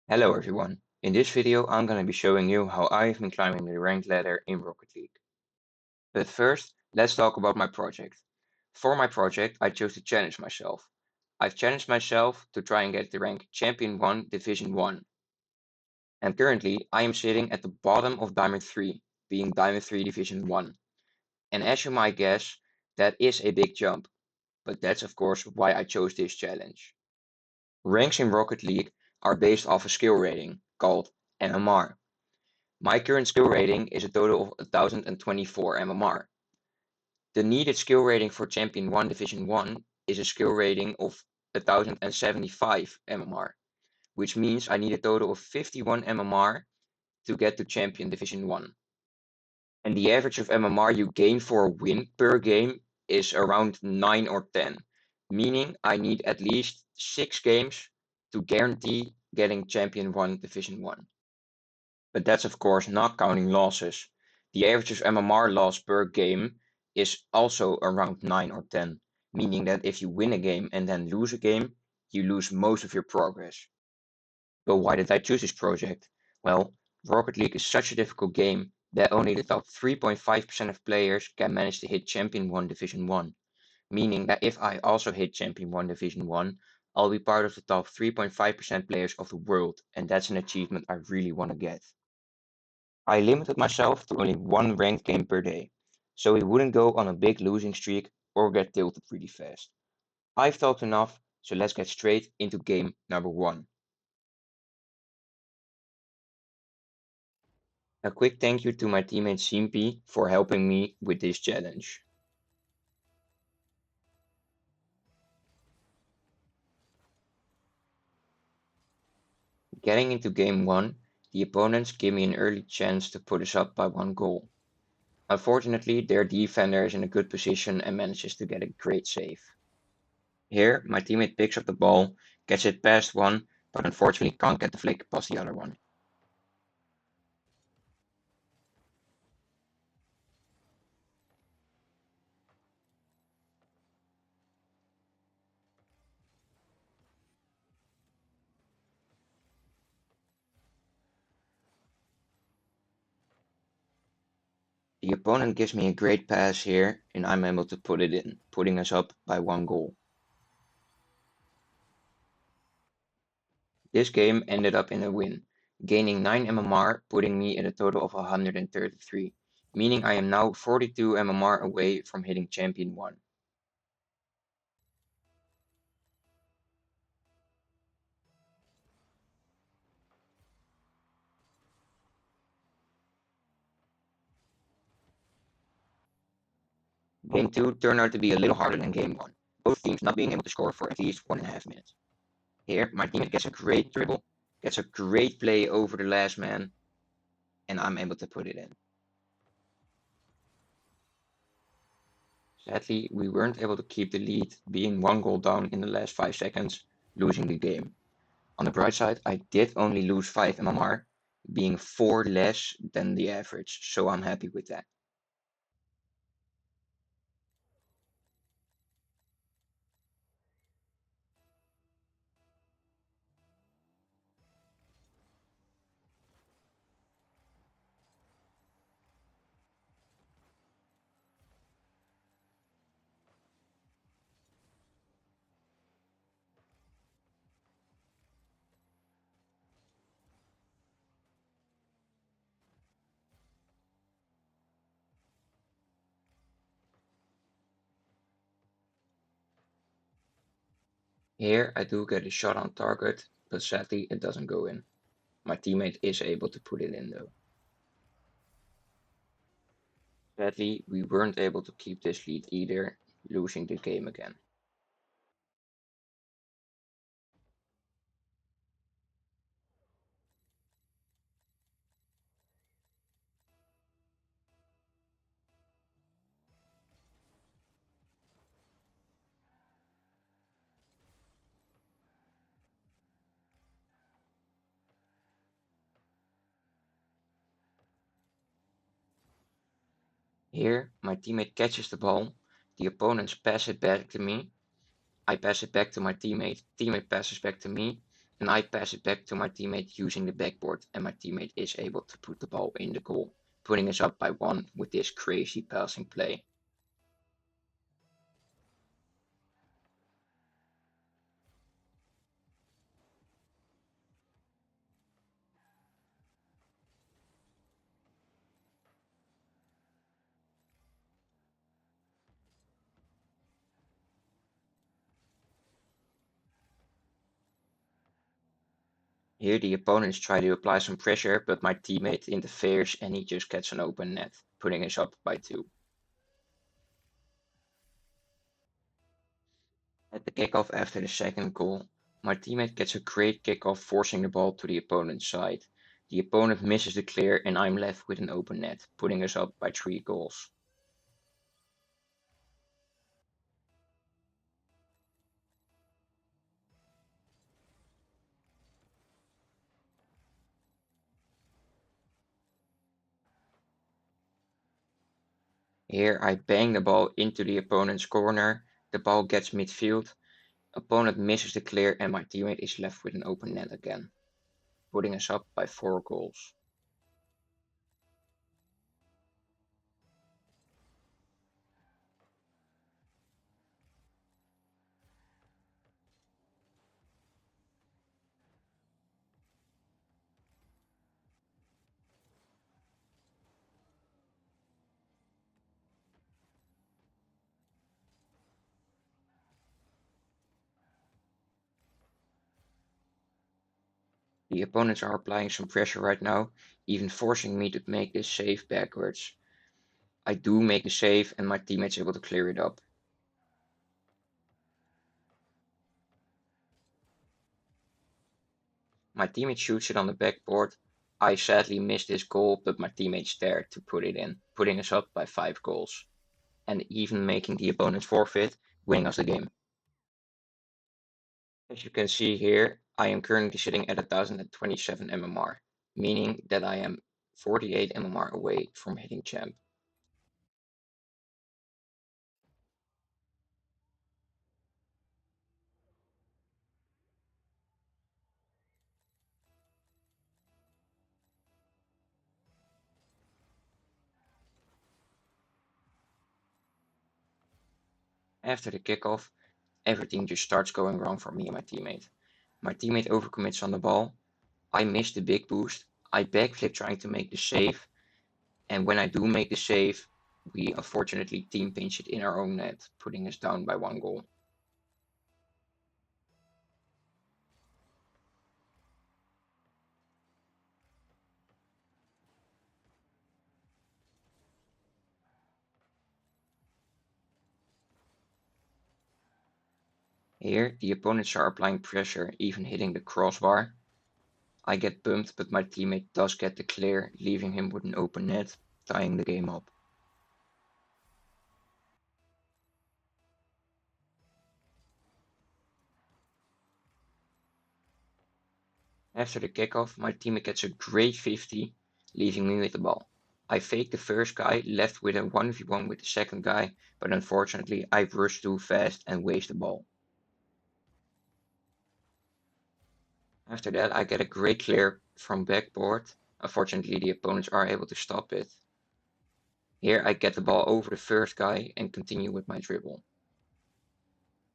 Hello everyone. In this video I'm going to be showing you how I've been climbing the ranked ladder in Rocket League. But first, let's talk about my project. For my project, I chose to challenge myself. I've challenged myself to try and get the rank Champion 1 Division 1. And currently, I am sitting at the bottom of Diamond 3, being Diamond 3 Division 1. And as you might guess, that is a big jump. But that's of course why I chose this challenge. Ranks in Rocket League are based off a skill rating called MMR. My current skill rating is a total of 1024 MMR. The needed skill rating for Champion 1 Division 1 is a skill rating of 1075 MMR, which means I need a total of 51 MMR to get to Champion Division 1. And the average of MMR you gain for a win per game is around 9 or 10, meaning I need at least 6 games to guarantee getting Champion 1 Division 1. But that's of course not counting losses. The average of MMR loss per game is also around 9 or 10, meaning that if you win a game and then lose a game, you lose most of your progress. But why did I choose this project? Well, Rocket League is such a difficult game that only the top 3.5% of players can manage to hit Champion 1 Division 1, meaning that if I also hit Champion 1 Division 1, I'll be part of the top 3.5% players of the world, and that's an achievement I really want to get. I limited myself to only one ranked game per day, so we wouldn't go on a big losing streak or get tilted really fast. I've talked enough, so let's get straight into game number 1. A quick thank you to my teammate Simpi for helping me with this challenge. Getting into game 1, the opponents give me an early chance to put us up by one goal. Unfortunately, their defender is in a good position and manages to get a great save. Here, my teammate picks up the ball, gets it past one, but unfortunately can't get the flick past the other one. The opponent gives me a great pass here, and I'm able to put it in, putting us up by one goal. This game ended up in a win, gaining 9 MMR, putting me at a total of 133, meaning I am now 42 MMR away from hitting Champion 1. Game 2 turned out to be a little harder than Game 1, both teams not being able to score for at least 1.5 minutes. Here, my teammate gets a great dribble, gets a great play over the last man, and I'm able to put it in. Sadly, we weren't able to keep the lead, being one goal down in the last 5 seconds, losing the game. On the bright side, I did only lose 5 MMR, being 4 less than the average, so I'm happy with that. Here I do get a shot on target, but sadly it doesn't go in. My teammate is able to put it in though. Sadly, we weren't able to keep this lead either, losing the game again. Here, my teammate catches the ball, the opponents pass it back to me, I pass it back to my teammate, teammate passes back to me, and I pass it back to my teammate using the backboard, and my teammate is able to put the ball in the goal, putting us up by 1 with this crazy passing play. Here the opponents try to apply some pressure, but my teammate interferes and he just gets an open net, putting us up by 2. At the kickoff after the second goal, my teammate gets a great kickoff forcing the ball to the opponent's side. The opponent misses the clear and I'm left with an open net, putting us up by 3 goals. Here I bang the ball into the opponent's corner, the ball gets midfield, opponent misses the clear and my teammate is left with an open net again, putting us up by 4 goals. The opponents are applying some pressure right now, even forcing me to make this save backwards. I do make the save and my teammate's able to clear it up. My teammate shoots it on the backboard. I sadly missed this goal, but my teammate's there to put it in, putting us up by 5 goals, and even making the opponent forfeit, winning us the game. As you can see here, I am currently sitting at 1027 MMR, meaning that I am 48 MMR away from hitting champ. After the kickoff, everything just starts going wrong for me and my teammate. My teammate overcommits on the ball. I miss the big boost. I backflip trying to make the save, and when I do make the save, we unfortunately team pinch it in our own net, putting us down by 1 goal. Here, the opponents are applying pressure, even hitting the crossbar. I get bumped, but my teammate does get the clear, leaving him with an open net, tying the game up. After the kickoff, my teammate gets a great 50, leaving me with the ball. I fake the first guy, left with a 1v1 with the second guy, but unfortunately I rush too fast and waste the ball. After that I get a great clear from backboard. Unfortunately the opponents are able to stop it. Here I get the ball over the first guy and continue with my dribble.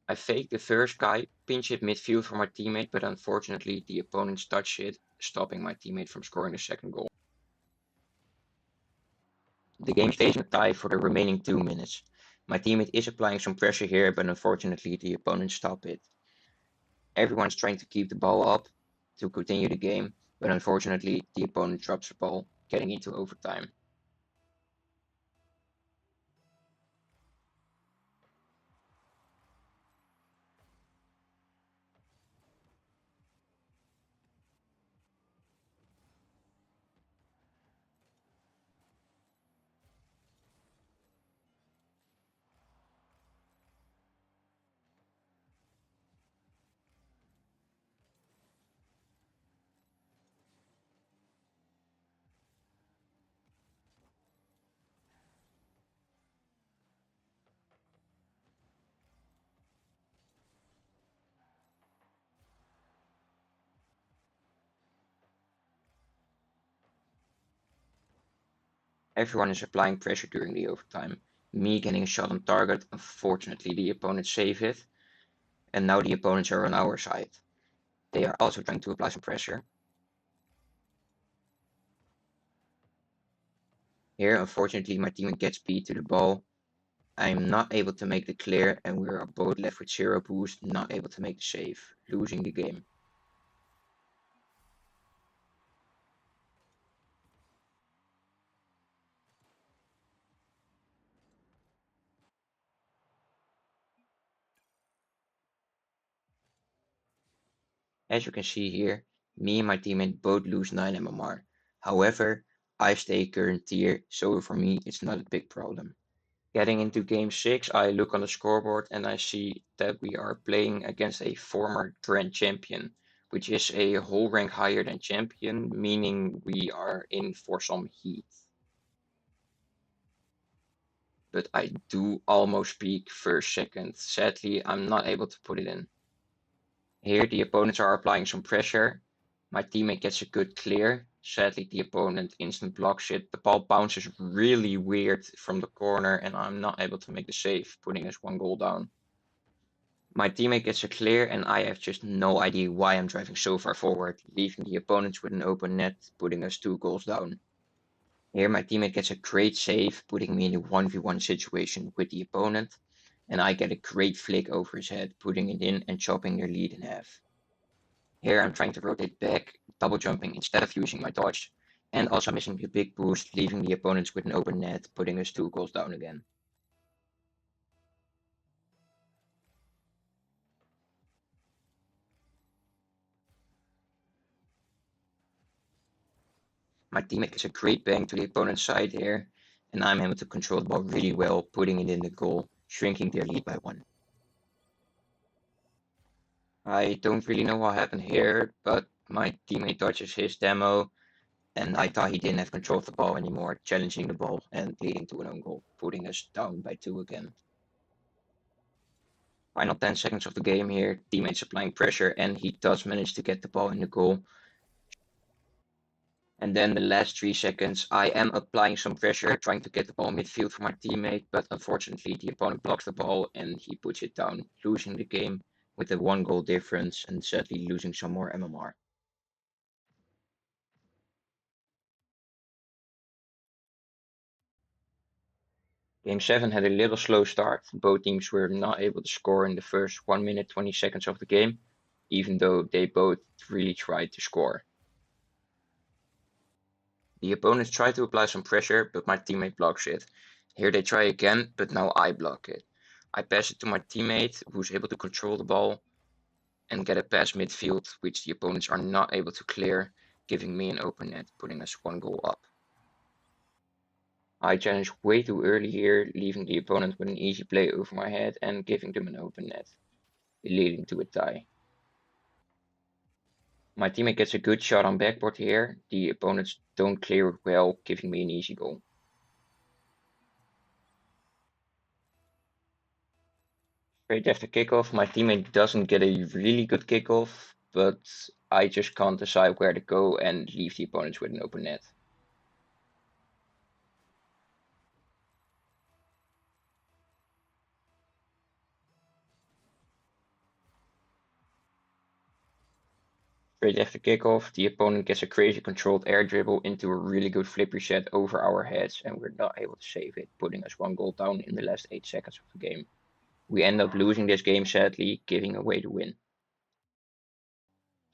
I fake the first guy, pinch it midfield for my teammate, but unfortunately the opponents touch it, stopping my teammate from scoring the second goal. The game stays in a tie for the remaining 2 minutes. My teammate is applying some pressure here, but unfortunately the opponents stop it. Everyone's trying to keep the ball up to continue the game, but unfortunately the opponent drops the ball, getting into overtime. Everyone is applying pressure during the overtime. Me getting a shot on target, unfortunately the opponent saved it, and now the opponents are on our side. They are also trying to apply some pressure. Here, unfortunately, my teammate gets beat to the ball. I'm not able to make the clear, and we are both left with 0 boost, not able to make the save, losing the game. As you can see here, me and my teammate both lose 9 MMR. However, I stay current tier, so for me it's not a big problem. Getting into game 6, I look on the scoreboard and I see that we are playing against a former Grand Champion, which is a whole rank higher than Champion, meaning we are in for some heat. But I do almost peak first second. Sadly, I'm not able to put it in. Here the opponents are applying some pressure. My teammate gets a good clear. Sadly, the opponent instant blocks it. The ball bounces really weird from the corner and I'm not able to make the save, putting us 1 goal down. My teammate gets a clear and I have just no idea why I'm driving so far forward, leaving the opponents with an open net, putting us 2 goals down. Here my teammate gets a great save, putting me in a 1v1 situation with the opponent, and I get a great flick over his head, putting it in and chopping their lead in half. Here I'm trying to rotate back, double jumping instead of using my dodge, and also missing the big boost, leaving the opponents with an open net, putting us 2 goals down again. My teammate gets a great bang to the opponent's side here, and I'm able to control the ball really well, putting it in the goal, shrinking their lead by 1. I don't really know what happened here, but my teammate dodges his demo, and I thought he didn't have control of the ball anymore, challenging the ball and leading to an own goal, putting us down by 2 again. Final 10 seconds of the game here, teammates applying pressure, and he does manage to get the ball in the goal. And then the last 3 seconds, I am applying some pressure, trying to get the ball midfield for my teammate, but unfortunately the opponent blocks the ball and he puts it down, losing the game with a 1 goal difference and sadly losing some more MMR. Game 7 had a little slow start. Both teams were not able to score in the first 1 minute 20 seconds of the game, even though they both really tried to score. The opponents try to apply some pressure, but my teammate blocks it. Here they try again, but now I block it. I pass it to my teammate, who's able to control the ball and get a pass midfield, which the opponents are not able to clear, giving me an open net, putting us 1 goal up. I challenge way too early here, leaving the opponent with an easy play over my head and giving them an open net, leading to a tie. My teammate gets a good shot on backboard here. The opponents don't clear it well, giving me an easy goal. Straight after kickoff, my teammate doesn't get a really good kickoff, but I just can't decide where to go and leave the opponents with an open net. Straight after kickoff, the opponent gets a crazy controlled air dribble into a really good flip reset over our heads, and we're not able to save it, putting us 1 goal down in the last 8 seconds of the game. We end up losing this game sadly, giving away the win.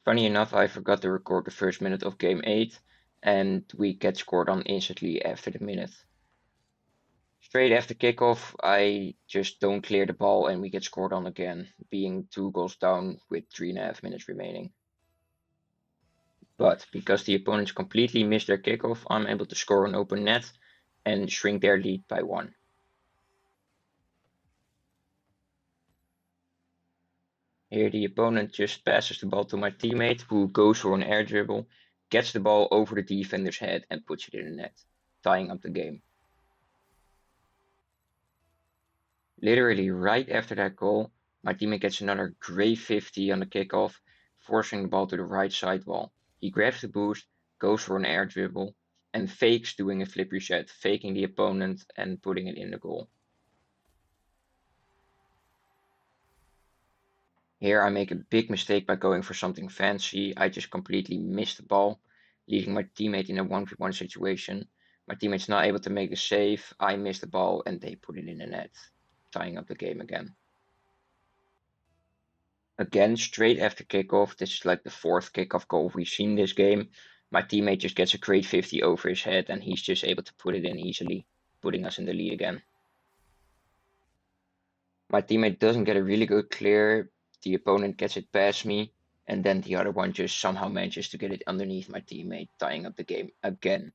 Funny enough, I forgot to record the first minute of game 8, and we get scored on instantly after the minute. Straight after kickoff, I just don't clear the ball and we get scored on again, being 2 goals down with 3.5 minutes remaining. But because the opponents completely missed their kickoff, I'm able to score an open net and shrink their lead by 1. Here the opponent just passes the ball to my teammate, who goes for an air dribble, gets the ball over the defender's head and puts it in the net, tying up the game. Literally right after that goal, my teammate gets another great 50 on the kickoff, forcing the ball to the right side wall. He grabs the boost, goes for an air dribble, and fakes doing a flip reset, faking the opponent and putting it in the goal. Here I make a big mistake by going for something fancy. I just completely missed the ball, leaving my teammate in a 1v1 situation. My teammate's not able to make the save, I miss the ball and they put it in the net, tying up the game again. Again, straight after kickoff, this is like the fourth kickoff goal we've seen this game. My teammate just gets a great 50 over his head and he's just able to put it in easily, putting us in the lead again. My teammate doesn't get a really good clear, the opponent gets it past me, and then the other one just somehow manages to get it underneath my teammate, tying up the game again.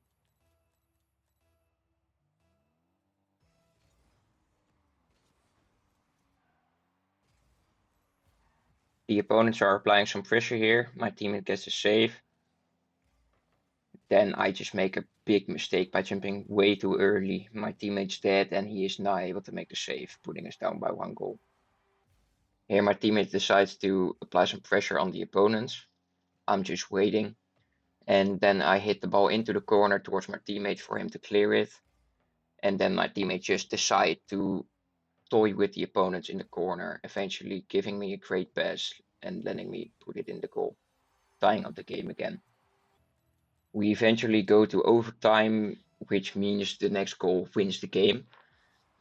The opponents are applying some pressure here, my teammate gets a save. Then I just make a big mistake by jumping way too early. My teammate's dead and he is not able to make the save, putting us down by 1 goal. Here my teammate decides to apply some pressure on the opponents. I'm just waiting. And then I hit the ball into the corner towards my teammate for him to clear it. And then my teammate just decide to toy with the opponents in the corner, eventually giving me a great pass and letting me put it in the goal, tying up the game again. We eventually go to overtime, which means the next goal wins the game.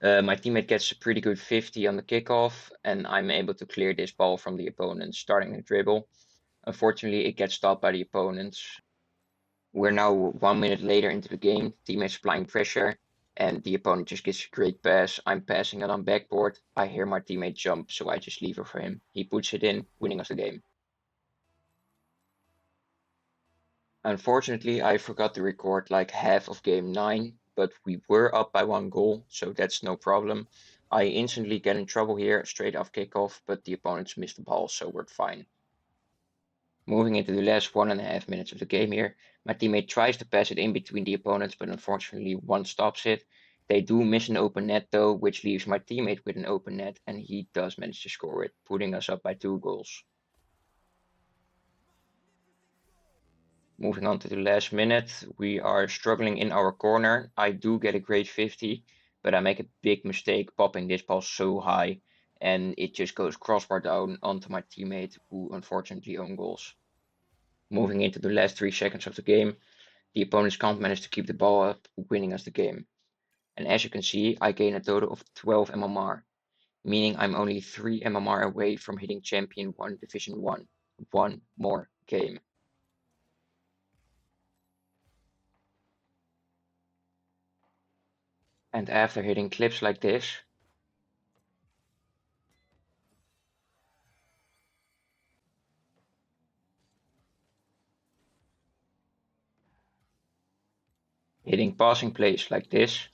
My teammate gets a pretty good 50 on the kickoff, and I'm able to clear this ball from the opponent, starting a dribble. Unfortunately, it gets stopped by the opponents. We're now 1 minute later into the game, teammates applying pressure, and the opponent just gets a great pass. I'm passing it on backboard. I hear my teammate jump, so I just leave it for him. He puts it in, winning us the game. Unfortunately, I forgot to record like half of game 9, but we were up by 1 goal, so that's no problem. I instantly get in trouble here straight off kickoff, but the opponents missed the ball, so we're fine. Moving into the last 1.5 minutes of the game here, my teammate tries to pass it in between the opponents, but unfortunately one stops it. They do miss an open net though, which leaves my teammate with an open net, and he does manage to score it, putting us up by 2 goals. Moving on to the last minute, we are struggling in our corner. I do get a great 50, but I make a big mistake popping this ball so high, and it just goes crossbar down onto my teammate, who unfortunately own goals. Moving into the last 3 seconds of the game, the opponents can't manage to keep the ball up, winning us the game. And as you can see, I gain a total of 12 MMR, meaning I'm only 3 MMR away from hitting Champion 1 Division 1. One more game. And after hitting clips like this, hitting passing plays like this,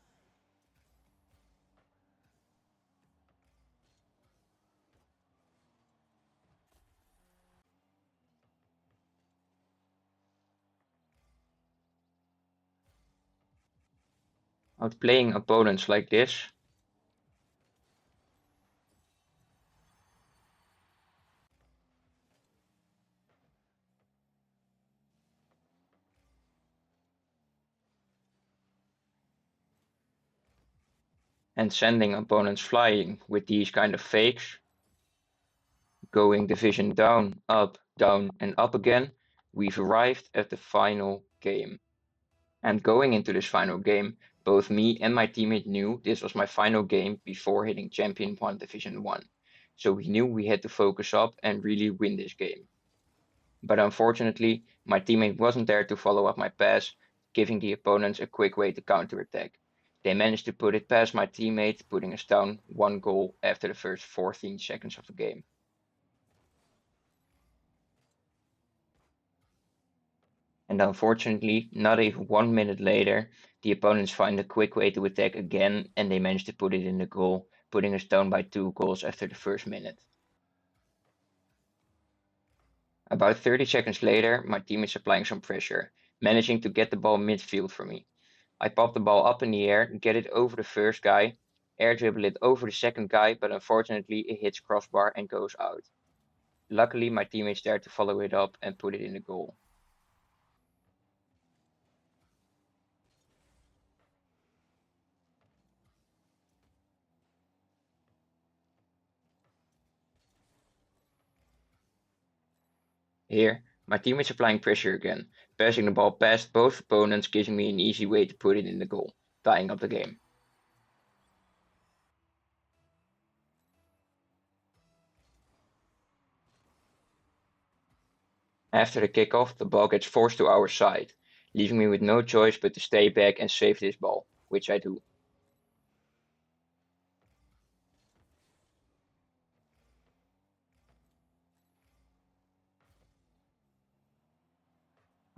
outplaying opponents like this, and sending opponents flying with these kind of fakes, going division down, and up again, we've arrived at the final game. And going into this final game, both me and my teammate knew this was my final game before hitting Champion 1 Division 1. So we knew we had to focus up and really win this game. But unfortunately, my teammate wasn't there to follow up my pass, giving the opponents a quick way to counterattack. They managed to put it past my teammate, putting us down 1 goal after the first 14 seconds of the game. And unfortunately, not even 1 minute later, the opponents find a quick way to attack again, and they manage to put it in the goal, putting us down by 2 goals after the first minute. About 30 seconds later, my team is applying some pressure, managing to get the ball midfield for me. I pop the ball up in the air, get it over the first guy, air dribble it over the second guy, but unfortunately it hits crossbar and goes out. Luckily, my teammate's there to follow it up and put it in the goal. Here, my teammates applying pressure again, passing the ball past both opponents, giving me an easy way to put it in the goal, tying up the game. After the kickoff, the ball gets forced to our side, leaving me with no choice but to stay back and save this ball, which I do.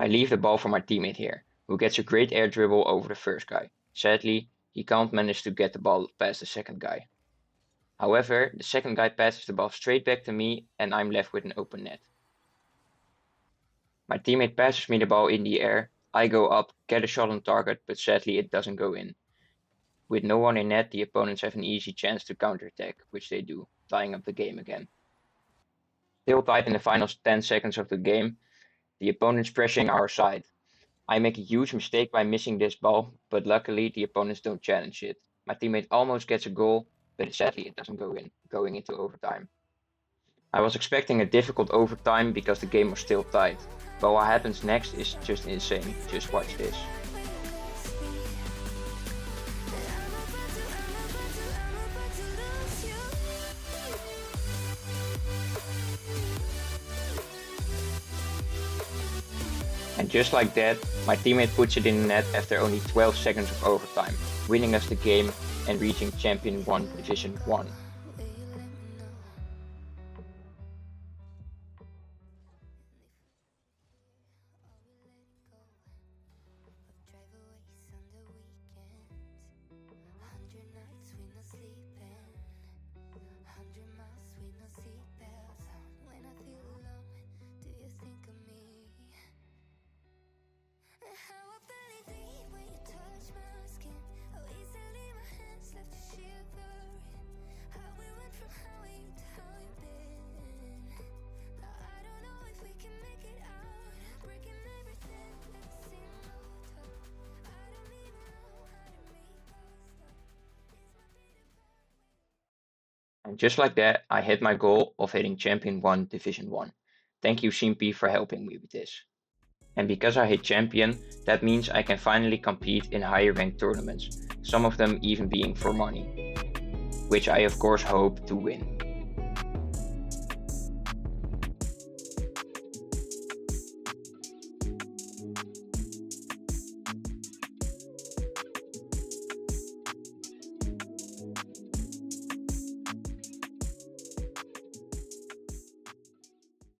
I leave the ball for my teammate here, who gets a great air dribble over the first guy. Sadly, he can't manage to get the ball past the second guy. However, the second guy passes the ball straight back to me and I'm left with an open net. My teammate passes me the ball in the air, I go up, get a shot on target, but sadly it doesn't go in. With no one in net, the opponents have an easy chance to counterattack, which they do, tying up the game again. Still tied in the final 10 seconds of the game, the opponents pressuring our side. I make a huge mistake by missing this ball, but luckily the opponents don't challenge it. My teammate almost gets a goal, but sadly it doesn't go in, going into overtime. I was expecting a difficult overtime because the game was still tied, but what happens next is just insane. Just watch this. And just like that, my teammate puts it in the net after only 12 seconds of overtime, winning us the game and reaching Champion 1 Division 1. And just like that, I hit my goal of hitting Champion 1 Division 1. Thank you Simpy for helping me with this. And because I hit Champion, that means I can finally compete in higher ranked tournaments, some of them even being for money, which I of course hope to win.